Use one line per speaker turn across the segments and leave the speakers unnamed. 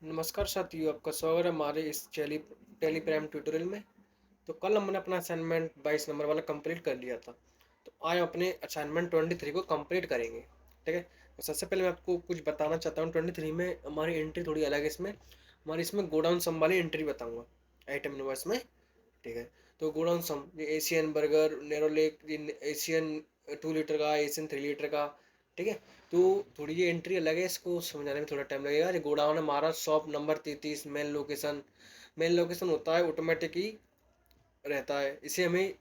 नमस्कार साथियों, आपका स्वागत है हमारे इस टेलीग्राम ट्यूटोरियल में। तो कल हमने अपना असाइनमेंट 22 नंबर वाला कंप्लीट कर लिया था। तो आज हम अपने असाइनमेंट 23 को कंप्लीट करेंगे। ठीक है। तो सबसे पहले मैं आपको कुछ बताना चाहता हूँ। 23 में हमारी एंट्री थोड़ी अलग है। इसमें हमारी इसमें गोडाउन सम वाली एंट्री बताऊँगा आइटम नंबर्स में। ठीक है। तो गोडाउन सम, ये Asian burger, Nerolac, Asian 2 litre का, एशियन 3 लीटर का। ठीक है। तो थोड़ी ये एंट्री अलग है, इसको समझाने में थोड़ा टाइम लगेगा। ये गोडाउन है हमारा, शॉप नंबर 33, मेन लोकेशन होता है, ऑटोमेटिक ही रहता है। इसे हमें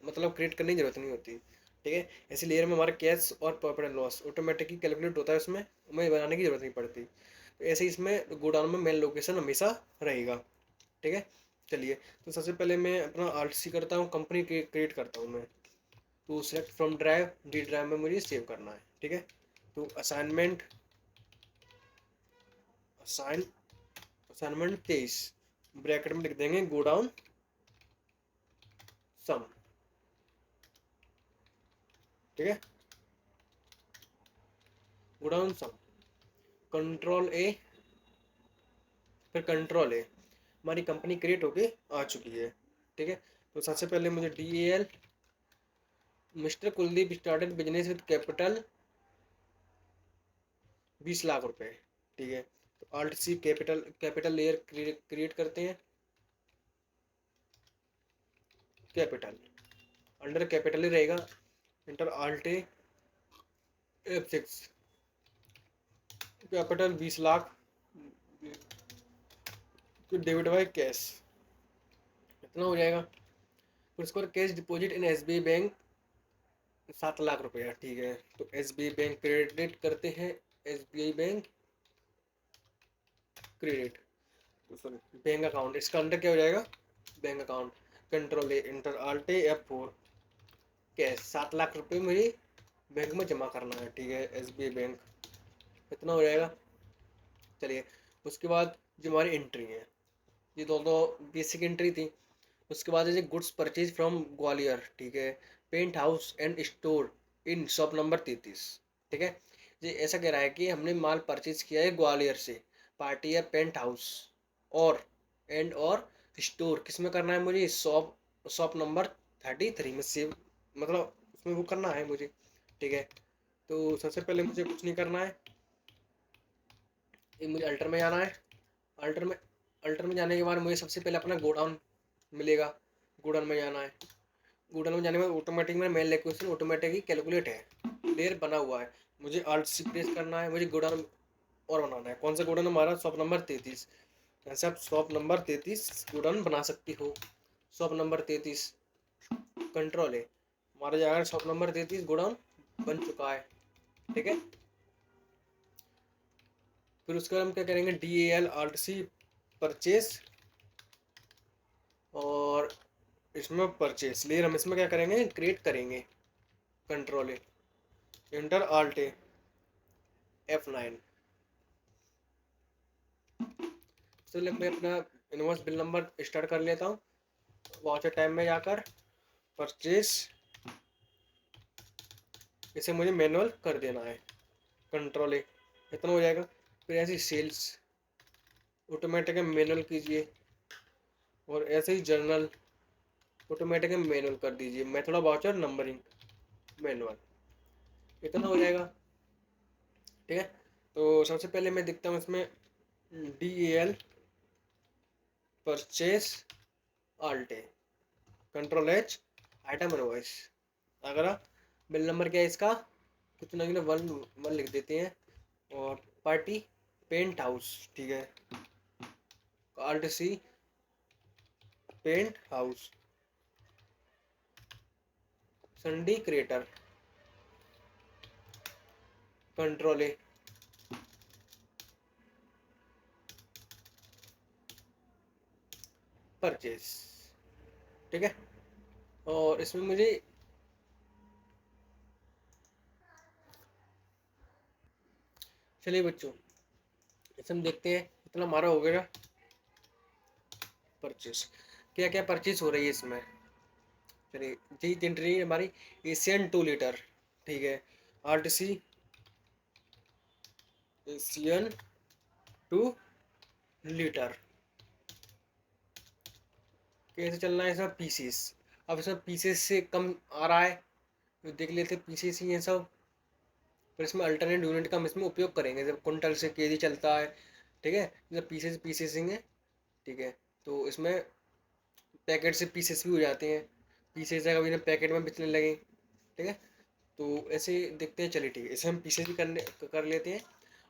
मतलब क्रिएट करने की जरूरत नहीं होती। ठीक है। ऐसी लेयर में हमारा कैश और profit and loss automatic he calculate होता है, उसमें हमें बनाने की जरूरत नहीं पड़ती। तो ऐसे ही इसमें गोडाउन में मेन लोकेशन हमेशा रहेगा। ठीक है। चलिए, तो सबसे पहले मैं अपना आल्ट सी करता हूँ, कंपनी क्रिएट करता हूँ मैं। तो select from drive, D drive में मुझे सेव करना है। ठीक है। तो असाइन असाइनमेंट 23 ब्रैकेट में लिख देंगे गोडाउन सम। ठीक है। गोडाउन सम, कंट्रोल ए, फिर कंट्रोल ए, हमारी कंपनी क्रिएट होके आ चुकी है। ठीक है। तो सबसे पहले मुझे DAL, mister Kuldeep started business with capital 20 lakh रुपए। ठीक है। तो आल्ट सी, कैपिटल लेयर क्रिएट करते हैं। कैपिटल, अंडर कैपिटल ही रहेगा। Inter alt A F6, capital 20 lakh, debit by cash, इतना हो जाएगा। फिर उसके बाद cash deposit in SBI bank 7 lakh रुपया। ठीक है। तो SBI बैंक क्रेडिट करते हैं। SBI बैंक क्रेडिट, तो सॉरी, बैंक अकाउंट, इसका अंडर क्या हो जाएगा, बैंक अकाउंट। कंट्रोल ए, inter alt F4, cash 7 lakh रुपये मुझे बैंक में जमा करना है। ठीक है। SBI बैंक, इतना हो जाएगा। चलिए, उसके बाद जो हमारी एंट्री है, ये दोनों बेसिक एंट्री थी। उसके बाद है गुड्स परचेज फ्रॉम ग्वालियर। ठीक है। Paint house and store in shop number 33। ठीक है। ये ऐसा कह रहा है कि हमने माल परचेज किया है ग्वालियर से, पार्टी या पेंट हाउस, और और स्टोर किस में करना है मुझे, शॉप शॉप नंबर 33 में सेव, मतलब उसमें वो करना है मुझे। ठीक है। तो सबसे पहले मुझे कुछ नहीं करना है, ये मुझे अल्टर में जाना है। अल्टर में अल्टर में जाने के बाद मुझे सबसे पहले अपना गोडाउन मिलेगा। गोडाउन में जाना है। गोडाउन में जाने के बाद ऑटोमेटिक में मेन लोकेशन ऑटोमेटिक ही कैलकुलेट है, लेयर बना हुआ है। मुझे आल्ट सी प्रेस करना है, मुझे गोडाउन और बनाना है। कौन सा गोडाउन, हमारा शॉप नंबर 33। ऐसे आप शॉप नंबर 33 गोडाउन बना सकती हो। शॉप नंबर 33, कंट्रोल है, हमारा जाएगा शॉप नंबर 33 गोडाउन बन चुका है। ठीक है। फिर उसके बाद हम क्या करेंगे, DAL आल्ट सी परचेस, और इसमें परचेस लेयर हम इसमें क्या करेंगे, क्रिएट करेंगे। कंट्रोल है, इंटर आल्ट है F9। चलिए, मैं अपना इनवॉइस बिल नंबर स्टार्ट कर लेता हूँ। वाउचर टाइम में जाकर परचेस, इसे मुझे मैनुअल कर देना है। कंट्रोल है, इतना हो जाएगा। फिर ऐसे ही सेल्स ऑटोमेटिक मैनुअल कीजिए, और ऐसे ही जर्नल ऑटोमेटिक मैनुअल कर दीजिए। Method of voucher numbering manual, इतना हो जाएगा। ठीक है। तो सबसे पहले मैं देखता हूँ इसमें DAL purchase alt, control H, item invoice. अगला बिल नंबर क्या है इसका, कुछ ना कुछ 1 1 लिख देते हैं, और पार्टी पेंट हाउस। ठीक है। Alt C paint house, sundry creditor, control A, purchase. ठीक है। और इसमें मुझे, चलिए बच्चों, इसे हम देखते हैं। इतना हमारा हो गया परचेस। क्या क्या परचेस हो रही है इसमें, चलिए। जी एंट्री हमारी एशियन 2 लीटर। ठीक है। आल्ट सी एशियन 2 लीटर। कैसे चलना है इसमें पीसेस। अब इसमें पीसेस से कम आ रहा है तो देख लेते पीसेस ही हैं सब। पर इसमें अल्टरनेट यूनिट का हम इसमें उपयोग करेंगे जब कुंटल से केजी चलता है। ठीक है, जब पीसेस पीसेस हैं। ठीक है, तो इसमें पैकेट से पीसेस भी हो जाते हैं। पीसेस है कभी ना पैकेट में बिकने लगे। ठीक है, तो ऐसे देखते हैं। चलिए ठीक है, इसे हम पीसेस भी कर लेते हैं।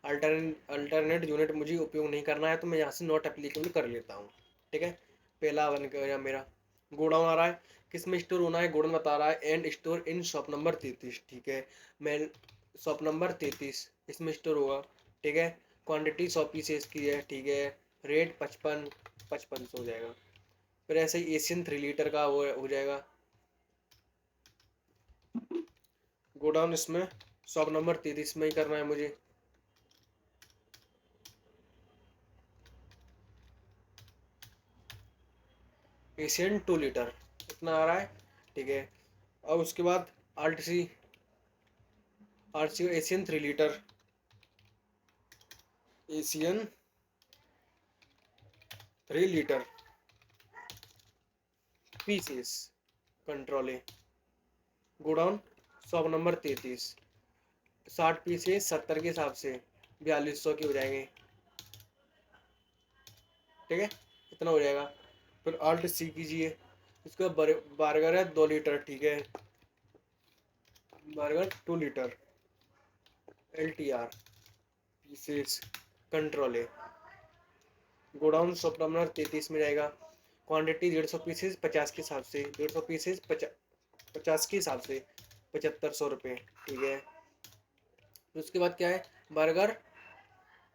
अल्टरनेट यूनिट मुझे उपयोग नहीं करना है तो मैं यहाँ से नॉट एप्लीकेबल कर लेता हूँ। ठीक है, पहला बन गया मेरा। गोडाउन आ रहा है, किस में स्टोर होना है गोडाउन बता रहा है। And store in shop number 33। ठीक है, मैं शॉप नंबर 33 इसमें स्टोर होगा। ठीक है, क्वांटिटी 100 पीसेस की है। ठीक है, रेट 55 हो जाएगा। फिर ऐसे ही एशियन 3 लीटर का वो हो जाएगा। गोडाउन इसमें शॉप नंबर 33 में ही करना है मुझे। एशियन 2 लीटर इतना आ रहा है। ठीक है, अब उसके बाद RTC RC Asian 3 litre. Asian 3 litre pieces control है। Godown shop number 33। 60 पीसेस 70 के हिसाब से 4200 के हो जाएंगे। ठीक है, इतना हो जाएगा। फिर आल्ट सी कीजिए। इसका बर्गर है 2 लीटर। ठीक है, Berger 2 litre LTR pieces control है। गोडाउन शॉप नंबर 33 में जाएगा। क्वांटिटी 150 पीसेस 50 के हिसाब से। 150 पीसेस 50 के हिसाब से 7500 रुपये। ठीक है, तो उसके बाद क्या है बर्गर।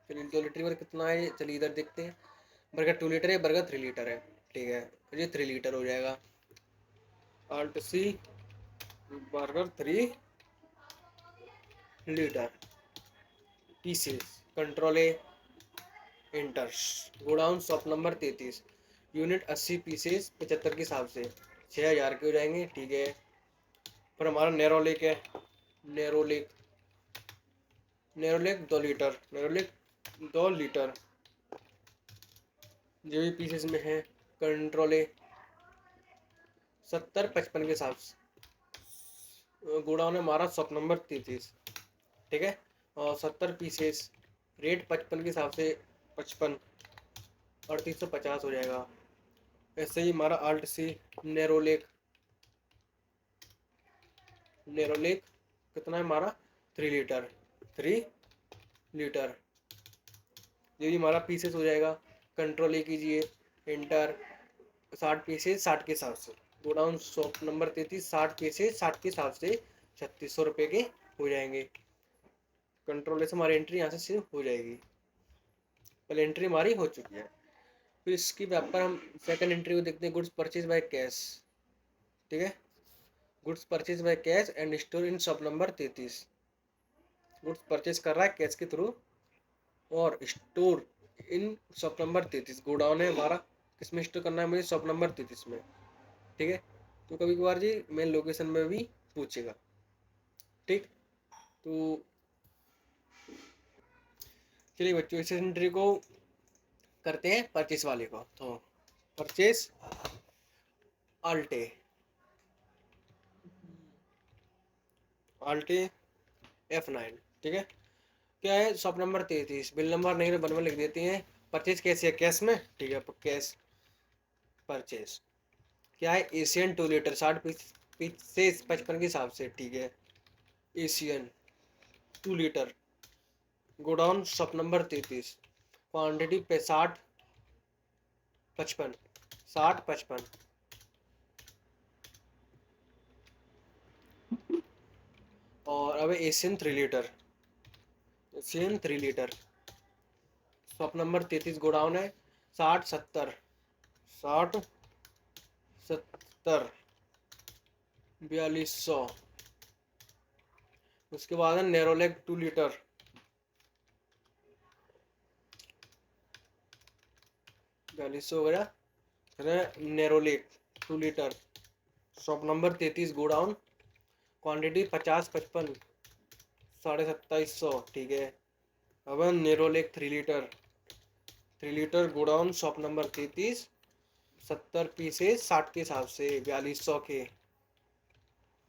चलिए 2 लीटर में कितना है चलिए इधर देखते हैं। बर्गर 2 लीटर है, बर्गर 3 लीटर है। ठीक है, तो ये 3 लीटर हो जाएगा। Alt C Berger 3 litre pieces control A enters. Godown shop number 33। Unit 80 pieces 75 के हिसाब से 6000 के हो जाएंगे। ठीक है, फिर हमारा नैरो लेक है। Narrow lake 2 litre. Narrow lake 2 litre जो भी पीसेस में है कंट्रोल ए 70 55 के हिसाब से। गोडाउन है हमारा शॉप नंबर 33। ठीक है, और 70 पीसेस रेट 55 के हिसाब से 55 3850 हो जाएगा। ऐसे ही हमारा आल्ट सी नैरो लेक कितना है हमारा 3 लीटर। 3 लीटर ये भी हमारा पीसेस हो जाएगा। कंट्रोल ए कीजिए इंटर। 60 पीसेस 60 के हिसाब से। Godown shop number 33। 60 पीसेस 60 के हिसाब से 3600 रुपये के हो जाएंगे। कंट्रोल से हमारी एंट्री यहाँ से शुरू हो जाएगी। पहले एंट्री हमारी हो चुकी है। फिर इसकी व्यापार हम सेकंड एंट्री को देखते हैं। Goods purchase by cash. ठीक है, goods purchase by cash and store in shop number 33। Goods purchase कर रहा है कैश के थ्रू और store in shop number 33। Godown है हमारा किसमें स्टोर करना है मुझे शॉप नंबर 33 में। ठीक है, तो कभी कभार जी मेन लोकेशन में भी पूछेगा। ठीक, तो चलिए बच्चों इस एंट्री को करते हैं परचेस वाले को। तो परचेस आल्टे आल्टे F9। ठीक है, क्या है शॉप नंबर 33। बिल नंबर नहीं तो बनवा लिख देते हैं। परचेज कैसे है कैश में। ठीक है, कैश परचेज क्या है एशियन 2 लीटर 60 पीसेस 55 के हिसाब से। ठीक है, Asian 2 litre godown shop number 33। Quantity पे 60 55 और अब Asian 3 litre shop number 33 godown है 60 70 4200। उसके बाद है नैरोलेक 2 लीटर 4200 हो गया। फिर Nerolac 2 litre shop number 33 godown quantity 50 55 2750। ठीक है, अब Nerolac 3 litre litre godown shop number 33, 70 pieces 60 के हिसाब से 4200 के, ये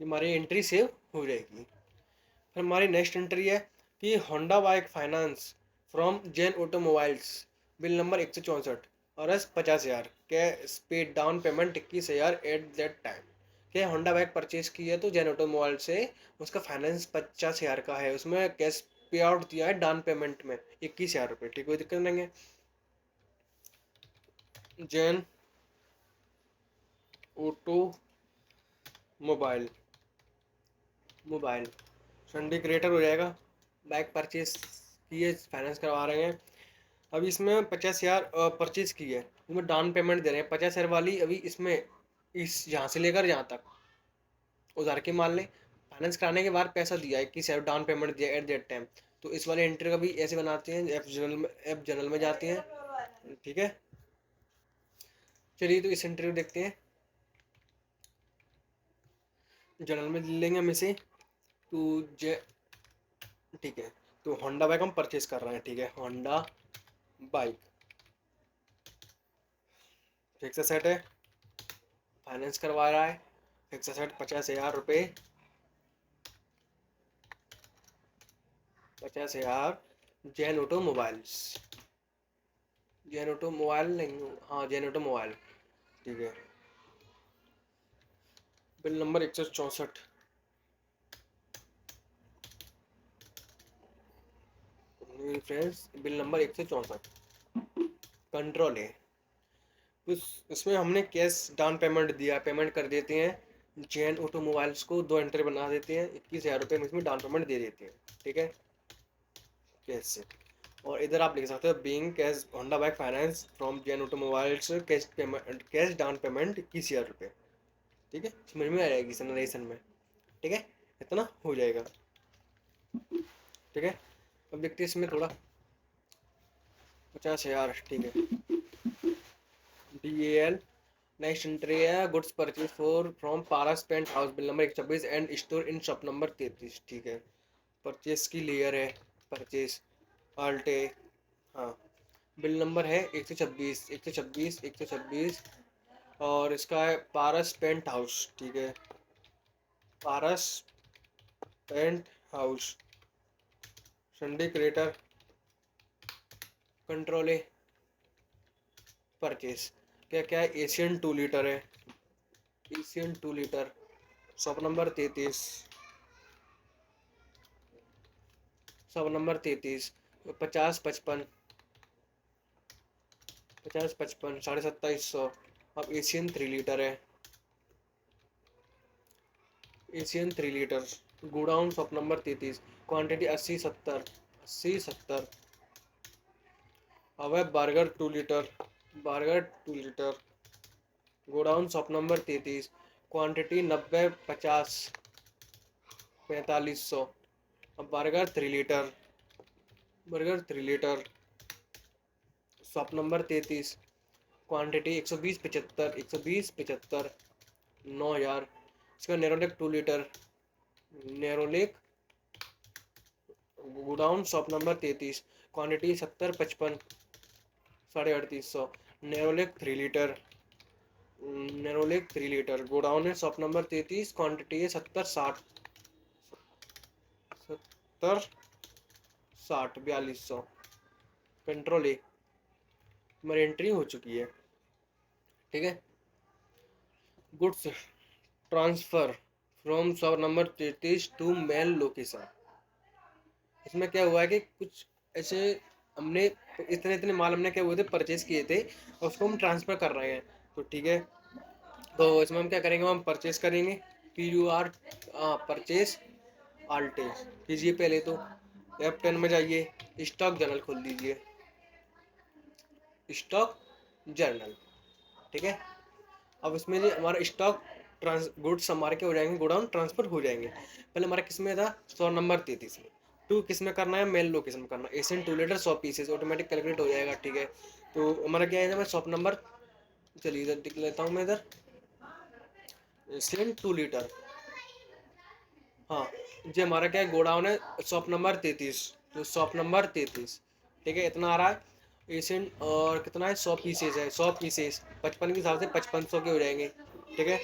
हमारी एंट्री सेव हो जाएगी। फिर हमारी नेक्स्ट एंट्री है कि Honda bike finance from Jain automobiles, bill number 164 और एस 50,000 के paid down payment 21,000 at that time. के होंडा बाइक परचेज की है तो जैन ऑटोमोबाइल से, उसका फाइनेंस 50,000 का है, उसमें कैश पे आउट दिया है डाउन पेमेंट में 21,000 रुपये। ठीक, कोई दिक्कत नहीं है। Jain auto mobile Sunday creator हो जाएगा, बाइक परचेज की है, फाइनेंस करवा रहे हैं। अभी इसमें 50,000 परचेज की है, इसमें डाउन पेमेंट दे रहे हैं 50,000 वाली। अभी इसमें इस यहाँ से लेकर यहाँ तक उधार के मान लें, फाइनेंस कराने के बाद पैसा दिया है, 21,000 डाउन पेमेंट दिया एट दैट टाइम। तो इस वाले एंट्री का भी ऐसे बनाते हैं, ऐप जनरल में जाते हैं। ठीक है, चलिए तो इस एंट्री को देखते हैं। जनरल में लेंगे हम इसे तो ठीक है, तो होंडा बाइक हम परचेज कर रहे हैं। ठीक है, होंडा बाइक फिक्स सेट है, फाइनेंस करवा रहा है, फिक्स सेट 50,000 रुपये, 50,000 Jain auto mobiles, Jain auto mobile नहीं, हाँ जैन ऑटो मोबाइल। ठीक है, bill number 164, friends bill number 164 control है। इसमें हमने कैश डाउन पेमेंट दिया, पेमेंट कर देते हैं जैन ऑटोमोबाइल्स को, 2 एंट्री बना देते हैं, 21,000 रुपये में इसमें डाउन पेमेंट दे देते हैं। ठीक है, कैश से। और इधर आप लिख सकते हो being cash Honda bike finance from Jain automobiles, cash payment, cash down payment 21,000 रुपये। ठीक है, समझ में आ जाएगी सनरेशन में। ठीक है, इतना हो जाएगा। ठीक है, अब देखते हैं इसमें थोड़ा 50,000। ठीक है, DAL नेक्स्ट एंट्री है goods purchase for from Paras paint house, bill number 126 and store in shop number 33। ठीक है, परचेज की लेयर है, परचेज आल्टे, हाँ बिल नंबर है 126 126 126 और इसका है पारस पेंट हाउस। ठीक है, Paras paint house Sunday creator control है, परचेज क्या क्या है, एशियन 2 लीटर है, Asian 2 litre shop number 33, shop number 33 50-55 50-55 27,500। अब एशियन 3 लीटर है, Asian 3 litre godown shop number 33, quantity 80-70 अब है Berger 2 litre, Berger 2 litre godown shop number 33, quantity 90-50 4500। अब Berger 3 litre, Berger 3 litre shop number 33, quantity 120-75 120-75 9,000। इसका Nerolac 2 litre, Nerolac godown shop number 33, quantity 70-55 3850। Nerolac 3 litre, Nerolac 3 litre godown है shop number 33, quantity है 70-60 70-60 4200। Control ए, हमारी entry हो चुकी है। ठीक है, goods transfer from shop number 33 to main location. इसमें क्या हुआ है कि कुछ ऐसे हमने इतने इतने माल हमने क्या हुए थे परचेज किए थे और उसको हम ट्रांसफ़र कर रहे हैं। तो ठीक है, तो इसमें हम क्या करेंगे, हम परचेज करेंगे PUR परचेज आल्टे कीजिए। पहले तो F10 में जाइए, स्टॉक जर्नल खोल दीजिए, स्टॉक जर्नल। ठीक है, अब इसमें जो हमारा स्टॉक गुड्स हमारे क्या हो जाएंगे, गोडाउन ट्रांसफर हो जाएंगे। पहले हमारा किस में था, 100 नंबर 33 में, टू किस में करना है, मेल लोकेशन में करना है, Asian 2 litre 100 pieces automatic calculate हो जाएगा। ठीक है, तो हमारा क्या है, मैं शॉप नंबर, चलिए इधर लिख लेता हूँ मैं, इधर एशियन 2 लीटर, हाँ ये हमारा क्या है, गोडाउन है शॉप नंबर 33, तो शॉप नंबर 33। ठीक है, इतना आ रहा है। एशियन और कितना है 100 पीसेज है, 100 पीसेज 55 के हिसाब से 5500 के हो जाएंगे। ठीक है,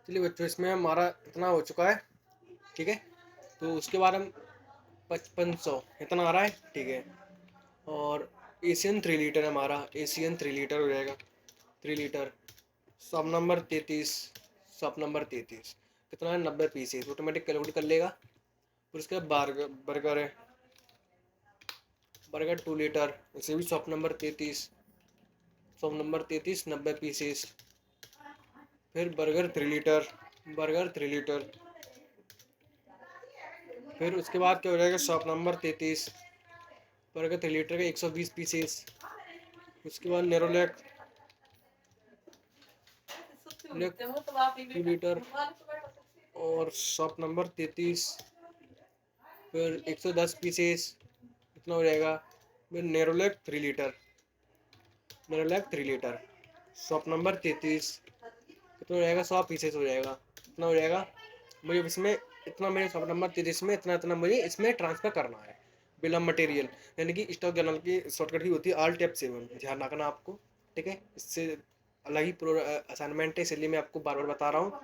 चलिए बच्चों इसमें हमारा इतना हो चुका है। ठीक है, तो उसके बाद हम 5500 इतना आ रहा है। ठीक है, और एशियन 3 लीटर हमारा, एशियन 3 लीटर हो जाएगा, 3 लीटर। सब नंबर 33, सब नंबर 33 कितना है 90 पीसेज, ऑटोमेटिक कैलकुलेट कर लेगा। फिर उसके बाद बर्गर, बर्गर है, बर्गर 2 लीटर, इसे भी shop number 33, shop number 33 90 pieces. फिर बर्गर 3 लीटर, बर्गर 3 लीटर। फिर उसके बाद क्या हो जाएगा शॉप नंबर 33, बर्गर 3 लीटर के 120 पीसेस। उसके बाद नेरोलैक लेक 2 लीटर और शॉप नंबर 33, फिर 110 पीसेस इतना हो जाएगा। फिर Nerolac 3 litre, Nerolac 3 litre, shop number 33 कितना हो जाएगा 100 पीसेस हो जाएगा। इतना हो जाएगा मुझे इसमें, इतना मेरे शॉप नंबर 33 में इतना इतना मुझे इसमें ट्रांसफ़र करना है। बिल ऑफ मटेरियल यानी कि स्टॉक जर्नल की शॉर्टकट ही होती है ALT F7, ध्यान रखना आपको। ठीक है, इससे अलग ही प्रो असाइनमेंट है, इसलिए मैं आपको बार बार बता रहा हूँ।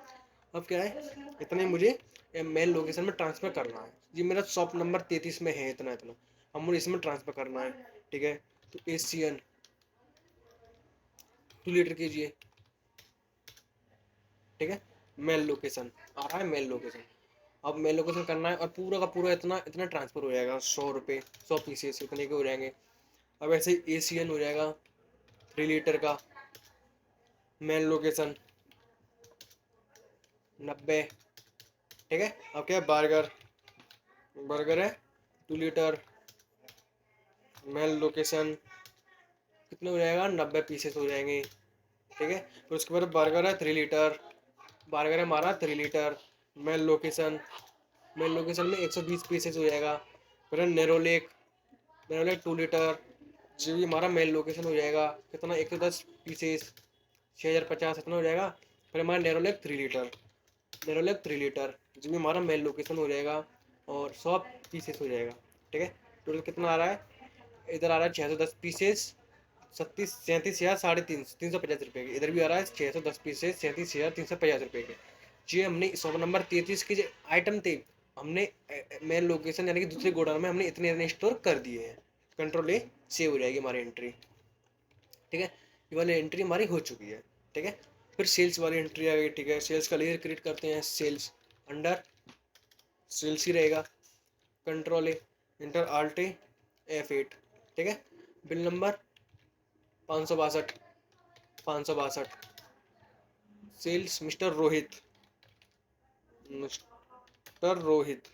अब क्या है, इतने मुझे मेल लोकेशन में ट्रांसफ़र करना है। ये मेरा शॉप नंबर 33 में है इतना इतना, अब मुझे इसमें ट्रांसफ़र करना है। ठीक है, तो एशियन 2 लीटर कीजिए। ठीक है, मेल लोकेशन आ रहा है, मेल लोकेशन। अब मेल लोकेशन करना है और पूरा का पूरा इतना इतना ट्रांसफ़र हो जाएगा, 100 रुपये, 100 पीसेस इतने के हो जाएंगे। अब ऐसे ही एशियन हो जाएगा 3 लीटर का, मेल लोकेशन 90। ठीक है, अब क्या है बर्गर, बर्गर है 2 लीटर, मेल लोकेशन कितने हो जाएगा 90 पीसेस हो जाएंगे। ठीक है, फिर उसके बाद बर्गर है 3 लीटर, बर्गर है हमारा 3 litre, main location, main location में 120 पीसेस हो जाएगा। फिर नेरोलेक, नेरोलेक 2 लीटर, जो भी हमारा मेल लोकेशन हो जाएगा कितना 110 पीसेस, 6050 इतना हो जाएगा। फिर हमारा नेरोलेक 3 लीटर, नेरोलेक 3 लीटर जो भी हमारा मेल लोकेशन हो जाएगा और 100 पीसेस हो जाएगा। ठीक है, टोटल कितना आ रहा है, इधर आ रहा है 610 पीसेस, 37 37 हजार 350 रुपये के। इधर भी आ रहा है 610 पीसेस 37 हजार 350 रुपये के। जी हमने शॉप नंबर 33 के जो आइटम थे, हमने मेन लोकेशन यानी कि दूसरे गोडाउन में हमने इतने इतने स्टोर कर दिए हैं। कंट्रोल ए सेव हो जाएगी हमारी एंट्री। ठीक है, ये वाली एंट्री हमारी हो चुकी है। ठीक है, फिर सेल्स वाली एंट्री आ गई। ठीक है, सेल्स का लेयर क्रिएट करते हैं, सेल्स अंडर सेल्स ही रहेगा, control A inter alt F8। ठीक है, bill number 562, 562, sales mister Rohit, mister Rohit,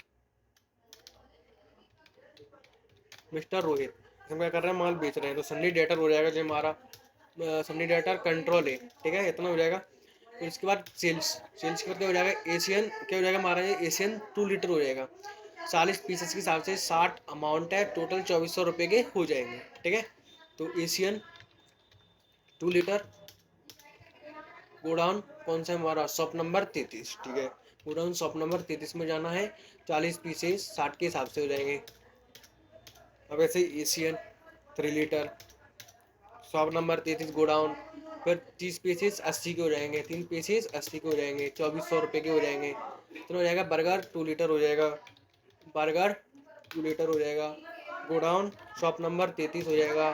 mister Rohit. हम क्या कर रहे हैं, माल बेच रहे हैं, तो सन्नी डेटर हो जाएगा जो हमारा सन्नी डेटर कंट्रोल है। ठीक है, इतना हो जाएगा। फिर इसके बाद सेल्स, सेल्स के बाद क्या हो जाएगा एशियन, क्या हो जाएगा हमारा ये एशियन 2 लीटर हो जाएगा। 40 पीसेस के हिसाब से 60 अमाउंट है, टोटल 2400 रुपये के हो जाएंगे। ठीक है, तो एशियन 2 लीटर, गोडाउन कौन सा है हमारा शॉप नंबर 33। ठीक है, गोडाउन शॉप नंबर 33 में जाना है, 40 पीसेस 60 के हिसाब से हो जाएंगे। अब ऐसे Asian 3 litre, shop number 33 godown, फिर 30 पीसेस 80 के हो जाएंगे, 3 पीसेस 80 के हो जाएंगे, 2400 रुपये के हो जाएंगे। इतना हो जाएगा। बर्गर 2 लीटर हो जाएगा, बर्गर 2 लीटर हो जाएगा, गोडाउन शॉप नंबर 33 हो जाएगा,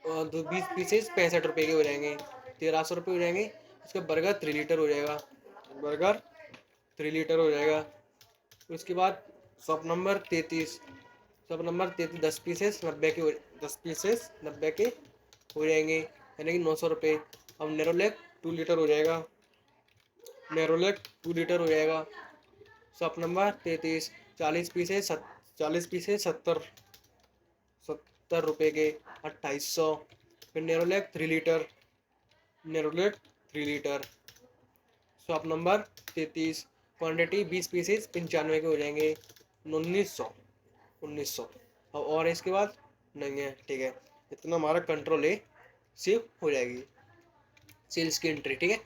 और 20 पीसेस 65 रुपये के हो जाएंगे, 1300 रुपये हो जाएंगे। उसका बर्गर 3 लीटर हो जाएगा, बर्गर 3 लीटर हो जाएगा। उसके बाद shop number 33, shop number 33 10 pieces 90 के 10 पीसेस 90 के हो जाएंगे, यानी कि 900 रुपये। अब नेरोलैक 2 लीटर हो जाएगा, नेरोलैक 2 लीटर हो जाएगा, शॉप नंबर 33, 40 पीसेस 40 पीसेस 70 रुपये के, 2800। फिर Nerolac 3 litre, Nerolac 3 litre, shop number 33, quantity 20 pieces 95 के हो जाएंगे, 1900, 1900। और इसके बाद नहीं है। ठीक है, इतना हमारा कंट्रोल है सेव हो जाएगी सेल्स की एंट्री। ठीक है,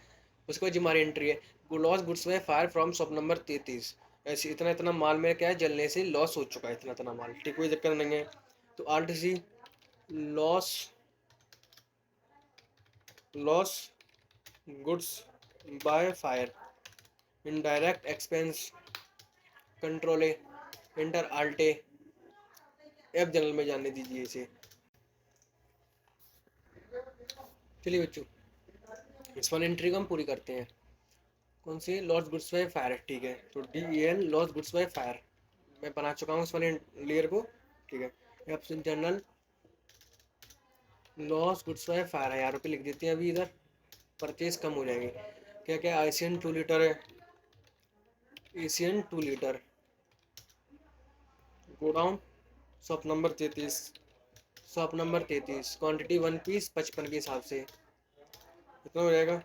उसके बाद जो हमारी एंट्री है, लॉस गुड्स में फायर फ्रॉम शॉप नंबर 33, ऐसे इतना इतना माल में क्या है जलने से लॉस हो चुका है, इतना इतना माल। ठीक, कोई दिक्कत नहीं है। तो RTC loss goods by fire, indirect expense, कंट्रोले, इंटर आल्टे, एफ जनरल में जानने दीजिए इसे। चलिए बच्चों, इस वाली एंट्री को हम पूरी करते हैं। कौन सी? लॉस गुड्स बाय फायर, ठीक है। तो DEL loss goods by fire मैं बना चुका हूँ इस वाले लेयर को, ठीक है। F general loss goods by fire 1000 रुपये लिख देते हैं अभी इधर, परचेज कम हो जाएंगे। क्या क्या? एशियन 2 लीटर है, Asian 2 litre, godown shop number 33, shop number 33, quantity 1 piece 55 के हिसाब से कितना हो जाएगा?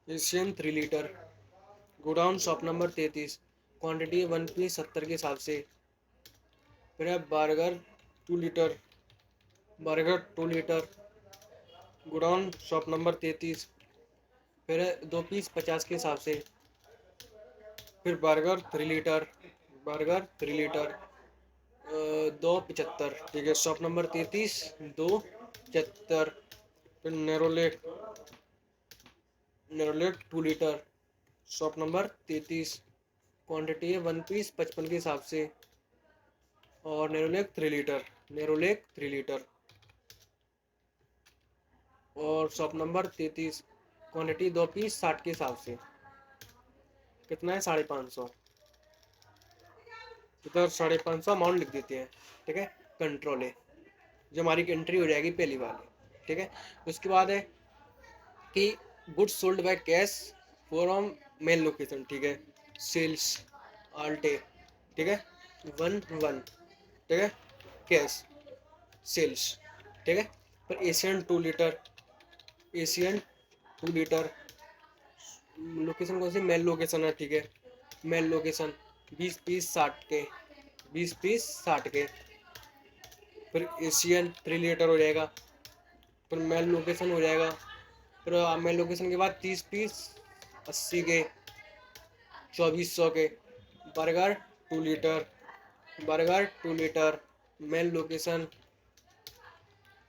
Asian 3 litre, godown shop number 33, quantity 1 piece 70 के हिसाब से। फिर है Berger 2 litre, Berger 2 litre, godown shop number 33, फिर है 2 पीस 50 के हिसाब से। फिर बर्गर 3 लीटर, बर्गर 3 लीटर, 275, ठीक है। Shop number 33, 275। फिर Nerolac, Nerolac 2 litre, shop number 33, quantity है 1 पीस 55 के हिसाब से। और नेरोलेक 3 लीटर, नेरोलेक 3 लीटर, और शॉप नंबर 33, क्वांटिटी 2 पीस 60 के हिसाब से। कितना है? 550। इधर 550 अमाउंट लिख देते हैं, ठीक है। कंट्रोल है, जो हमारी एंट्री हो जाएगी पहली वाली, ठीक है। उसके बाद है कि goods sold by cash from main location, ठीक है। सेल्स आल्टे, ठीक है, 1 1, ठीक है। कैश सेल्स, ठीक है। पर Asian 2 litre, Asian 2 litre, location कौन सी? मेल लोकेशन है, ठीक है। मेल लोकेशन 20 पीस 60 के, 20 पीस 60 के। फिर एशियन 3 लीटर हो जाएगा, फिर मेल लोकेशन हो जाएगा। फिर मेल लोकेशन के बाद 30 पीस 80 के, 2400 के। Berger 2 litre, Berger 2 litre, main location,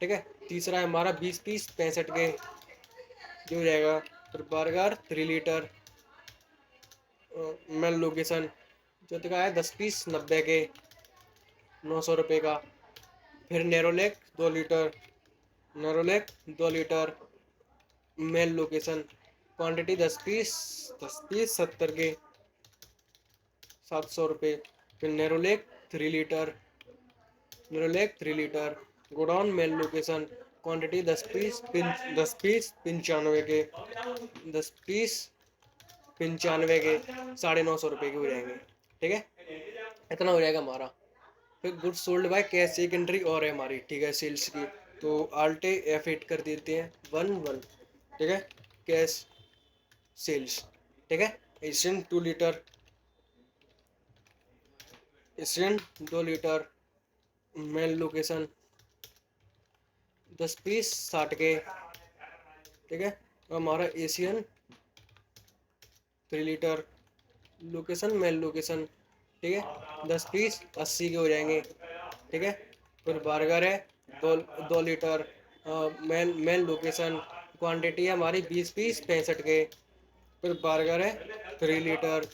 ठीक है। तीसरा है हमारा 20 पीस 65 के, जो हो जाएगा। फिर बर्गर 3 लीटर, मेल लोकेशन। चौथे का है 10 पीस 90 के, 900 रुपये का। फिर Nerolac 2 litre, Nerolac 2 litre, main location, quantity 10 piece 70 के, 700 रुपये। फिर Nerolac 3 litre, Nerolac 3 litre, godown main location, quantity 10 piece 95 के, 10 पीस 95 के, 950 रुपये के हो जाएंगे, ठीक है। इतना हो जाएगा हमारा। फिर गुड्स सोल्ड बाय कैश एक एंट्री और है हमारी, ठीक है, सेल्स की। तो आल्टे F8 कर देते हैं 1 1, ठीक है। कैश सेल्स, ठीक है। Asian 2 litre, Asian 2 litre, main location 10 piece 60 के, ठीक है। और हमारा Asian 3 litre, location main location, ठीक है, 10 पीस 80 के हो जाएंगे, ठीक है। फिर बर्गर है 2 2 लीटर, मेल लोकेशन, क्वांटिटी है हमारी 20 पीस 65 के। फिर बर्गर है 3 लीटर,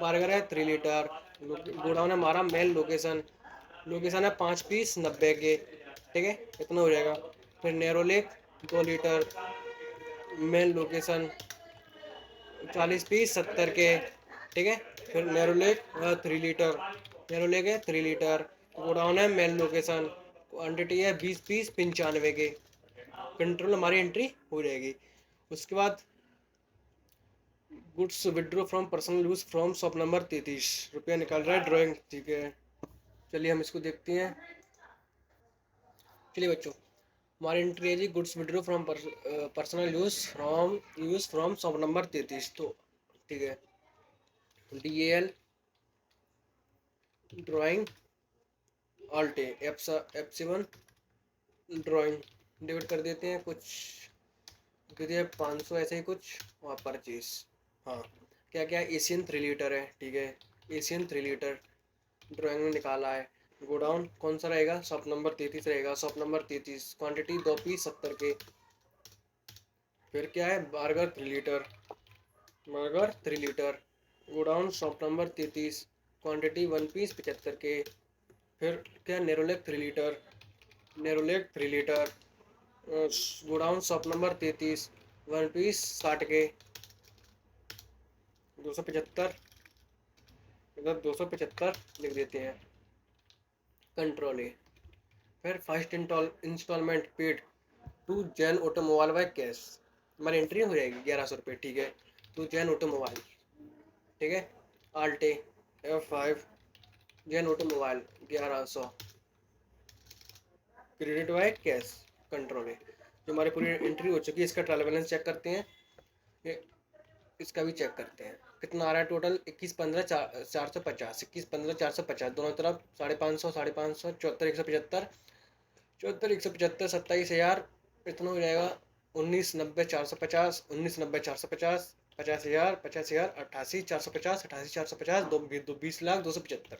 बर्गर है 3 लीटर, गोडाउन है हमारा मेल लोकेशन, लोकेशन है 5 पीस 90 के, ठीक है। इतना हो जाएगा। फिर Nerolac 2 litre, main location 40 piece 70 के, ठीक है। फिर नेरोलेक 3 लीटर, नेरोलेक है 3 लीटर, गोडाउन है मेल लोकेशन, क्वान्टिटी है 20 पीस 95 के। कंट्रोल हमारी एंट्री हो जाएगी। उसके बाद goods withdraw from personal use from shop number 33, रुपया निकाल रहा है ड्राइंग, ठीक है। चलिए हम इसको देखते हैं। चलिए बच्चों, हमारी एंट्री है जी goods withdraw from personal use from shop number 33, तो ठीक है। DAL ड्राइंग आल्टे F7 ड्राइंग डेबिट कर देते हैं, कुछ दे दिया 500 ऐसे ही कुछ, वहाँ परचेज। हाँ, क्या क्या? एशियन 3 लीटर है, ठीक है, एशियन 3 लीटर ड्राइंग में निकाला है। गोडाउन कौन सा रहेगा, शॉप नंबर 33 रहेगा, शॉप नंबर 33, क्वांटिटी 2 पीस 70 के। फिर क्या है, Berger 3 litre, Berger 3 litre, godown shop number 33, quantity 1 piece 75 के। फिर क्या, Nerolac 3 litre, Nerolac 3 litre, godown shop number 33, 1 piece 60 के, 275, मतलब 275 लिख देते हैं, कंट्रोल ए। फिर first instalment paid to Jain automobile by cash, हमारी एंट्री हो जाएगी 1100 रुपये, ठीक है। टू जैन ऑटोमोबाइल, ठीक है, आल्टे F5, Jain automobile 1100, credit by cash, control है। जो हमारी पूरी एंट्री हो चुकी है, इसका ट्रायल बैलेंस चेक करते हैं, ये इसका भी चेक करते हैं कितना आ रहा है टोटल, 21,15,450, 21,15,450 दोनों तरफ 550, 550, 74,175, 74,175, 27,000, इतना हो जाएगा। 19,90,450, 19,90,450, 50,000, 50,000, 88,450, 88,450, दो 20,02,75,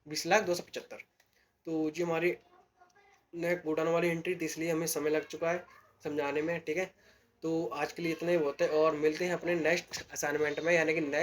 20,02,75। तो जी हमारी नेक बूटान वाली एंट्री थी, इसलिए हमें समय लग चुका है समझाने में, ठीक है। तो आज के लिए इतना ही बहुत है, और मिलते हैं अपने नेक्स्ट असाइनमेंट में, यानी कि नेक्स्ट